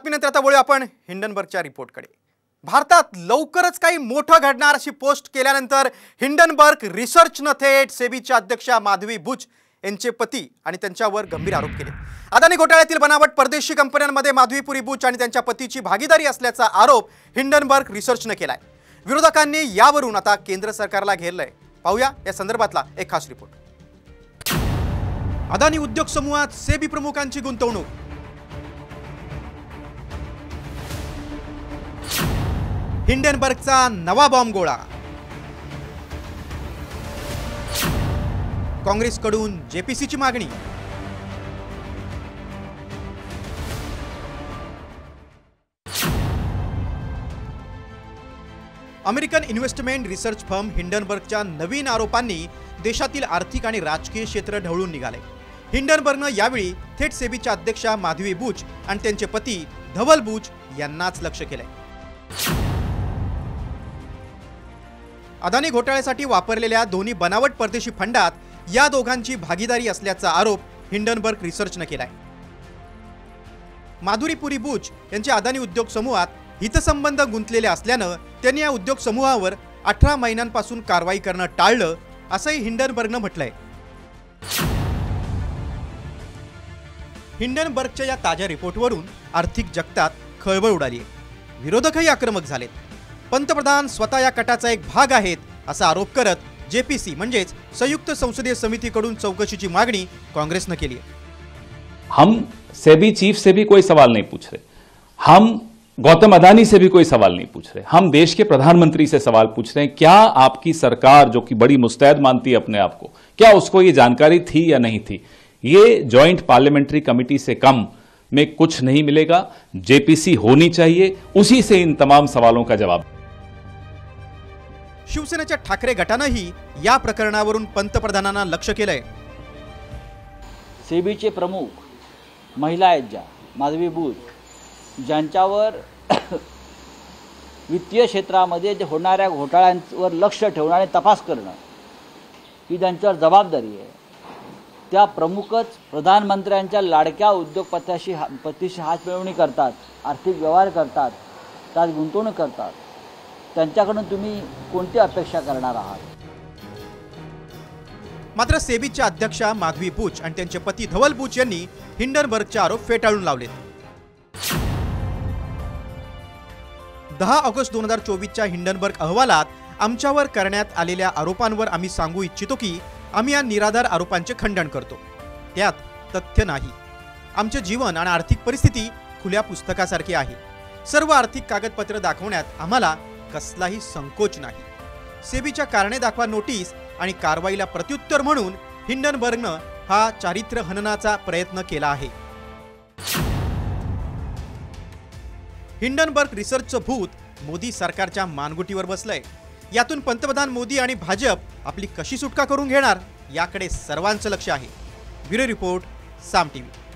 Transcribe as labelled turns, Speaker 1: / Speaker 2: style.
Speaker 1: बातमीनंतर आता वळू आपण हिंडनबर्गच्या रिपोर्टकडे। भारतात लवकरच काही मोठं घडणार अशी पोस्ट केल्यानंतर हिंडनबर्ग रिसर्चने थेट सेबीच्या अध्यक्षा माधवी बुच यांचे पती आणि त्यांच्यावर गंभीर आरोप केले। अदानी घोटाळ्यातील बनावट परदेशी कंपन्यांमध्ये माधवी पुरी बुच आणि त्यांच्या पतीची भागीदारी असल्याचा आरोप हिंडनबर्ग रिसर्चने केलाय। विरोधकांनी यावरून आता केंद्र सरकारला घेरलंय। पाहूया या संदर्भातला एक खास रिपोर्ट। अदानी उद्योग समूहात सेबी प्रमुखांची गुंतवणूक। हिंडनबर्गचा नवा बॉम्ब गोळा। काँग्रेसकडून जेपीसीची मागणी। अमेरिकन इन्व्हेस्टमेंट रिसर्च फर्म हिंडनबर्गच्या नवीन आरोपांनी देशातील आर्थिक आणि राजकीय क्षेत्र ढवळून निघाले। हिंडनबर्गने यावेळी थेट सेबीच्या अध्यक्षा माधवी बुच आणि त्यांचे पती धवल बुच यांनाच लक्ष्य केले। अदानी घोटाळ्यासाठी वापरलेल्या दोन्ही बनावट परदेशी फंडात या दोघांची भागीदारी असल्याचा आरोप हिंडनबर्ग रिसर्चने केलाय। माधुरी पुरी बुच यांचे अदानी उद्योग समूहात हितसंबंध गुंतलेले असल्याने त्यांनी या उद्योग समूहावर 18 महिन्यांपासून कारवाई करणं टाळलं असंही हिंडनबर्गने म्हटलंय। हिंडनबर्गच्या या ताज्या रिपोर्टवरून आर्थिक जगतात खळबळ उडाली आहे। विरोधकही आक्रमक झालेत। पंतप्रधान स्वतः या कटाचा एक भाग आहेत असा आरोप करत जेपीसी म्हणजेच संयुक्त संसदीय समितीकडून चौकशीची मागणी काँग्रेसने केली आहे।
Speaker 2: हम सेबी चीफ से भी कोई सवाल नहीं पूछ रहे, हम गौतम अदानी से भी कोई सवाल नहीं पूछ रहे, हम देश के प्रधानमंत्री से सवाल पूछ रहे हैं। क्या आपकी सरकार जो कि बड़ी मुस्तैद मानती है अपने आप को, क्या उसको ये जानकारी थी या नहीं थी? ये जॉइंट पार्लियामेंट्री कमेटी से कम में कुछ नहीं मिलेगा। जेपीसी होनी चाहिए, उसी से इन तमाम सवालों का जवाब।
Speaker 1: शिवसेनेच्या ठाकरे गटानेही या प्रकरणावरून पंतप्रधानांना लक्ष्य केलंय।
Speaker 3: सेबीचे प्रमुख महिला आहेत ज्या माधवी बुच, ज्यांच्यावर वित्तीय क्षेत्रामध्ये जे होणाऱ्या घोटाळ्यांवर लक्ष ठेवणं आणि तपास करणं ही त्यांच्यावर जबाबदारी आहे। त्या प्रमुखच प्रधानमंत्र्यांच्या लाडक्या उद्योगपतीशी हातमिळवणी करतात, आर्थिक व्यवहार करतात, त्यात गुंतवणूक करतात। त्यांच्याकडून तुम्ही कोणती अपेक्षा करणार आहात?
Speaker 1: मात्र सेबीच्या अध्यक्षा माधवी बुच आणि त्यांचे पती धवल बुच यांनी हिंडनबर्गचे आरोप फेटाळून लावलेत। 10 ऑगस्ट 2024च्या हिंडनबर्ग अहवालात आमच्यावर करण्यात आलेल्या आरोपांवर आम्ही सांगू इच्छितो की आम्ही या निराधार आरोपांचे खंडन करतो। त्यात तथ्य नाही। आमचे जीवन आणि आर्थिक परिस्थिती खुल्या पुस्तकासारखी आहे। सर्व आर्थिक कागदपत्र दाखवण्यात आम्हाला कसलाही संकोच नाही। सेबीच्या कारणे दाखवा नोटीस आणि कारवाईला प्रत्युत्तर म्हणून हिंडनबर्गने हा चारित्र्य हननाचा प्रयत्न केला आहे। हिंडनबर्ग रिसर्चचं भूत मोदी सरकारच्या मानगुटीवर बसलंय। यातून पंतप्रधान मोदी आणि भाजप आपली कशी सुटका करून घेणार याकडे सर्वांचं लक्ष आहे। ब्युरो रिपोर्ट, साम टीव्ही।